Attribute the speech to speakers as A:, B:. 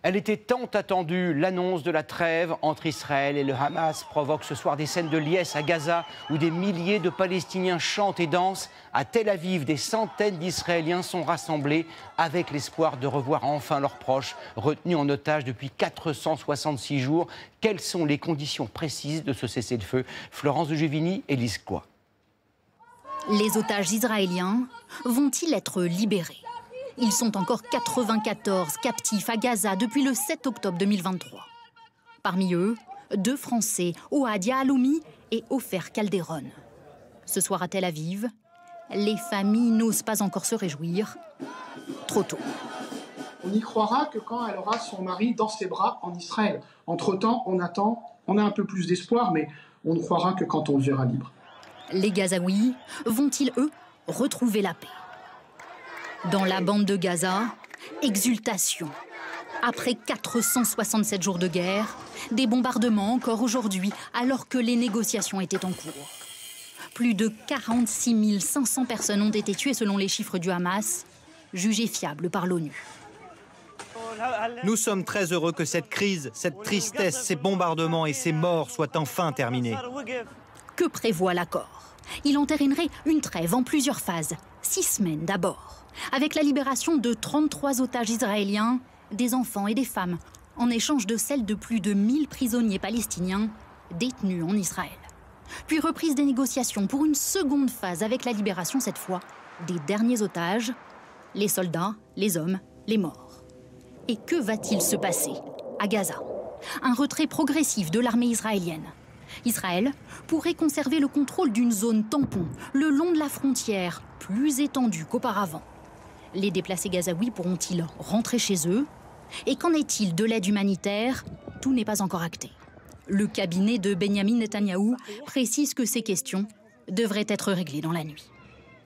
A: Elle était tant attendue. L'annonce de la trêve entre Israël et le Hamas provoque ce soir des scènes de liesse à Gaza où des milliers de Palestiniens chantent et dansent. À Tel Aviv, des centaines d'Israéliens sont rassemblés avec l'espoir de revoir enfin leurs proches retenus en otage depuis 466 jours. Quelles sont les conditions précises de ce cessez-le-feu? Florence de Juvigny et Lise Coy.
B: Les otages israéliens vont-ils être libérés? Ils sont encore 94 captifs à Gaza depuis le 7 octobre 2023. Parmi eux, 2 Français, Ohad Yahaloumi et Ofer Calderon. Ce soir à Tel Aviv, les familles n'osent pas encore se réjouir. Trop tôt.
C: On n'y croira que quand elle aura son mari dans ses bras en Israël. Entre-temps, on attend, on a un peu plus d'espoir, mais on ne croira que quand on le verra libre.
B: Les Gazaouis vont-ils, eux, retrouver la paix? Dans la bande de Gaza, exultation. Après 467 jours de guerre, des bombardements encore aujourd'hui, alors que les négociations étaient en cours. Plus de 46 500 personnes ont été tuées selon les chiffres du Hamas, jugés fiables par l'ONU.
D: Nous sommes très heureux que cette crise, cette tristesse, ces bombardements et ces morts soient enfin terminés.
B: Que prévoit l'accord? Il entérinerait une trêve en plusieurs phases, 6 semaines d'abord, avec la libération de 33 otages israéliens, des enfants et des femmes, en échange de celle de plus de 1000 prisonniers palestiniens détenus en Israël. Puis reprise des négociations pour une seconde phase avec la libération, cette fois, des derniers otages, les soldats, les hommes, les morts. Et que va-t-il se passer à Gaza? Un retrait progressif de l'armée israélienne. Israël pourrait conserver le contrôle d'une zone tampon le long de la frontière, plus étendue qu'auparavant. Les déplacés gazaouis pourront-ils rentrer chez eux? Et qu'en est-il de l'aide humanitaire? Tout n'est pas encore acté. Le cabinet de Benyamin Netanyahou précise que ces questions devraient être réglées dans la nuit.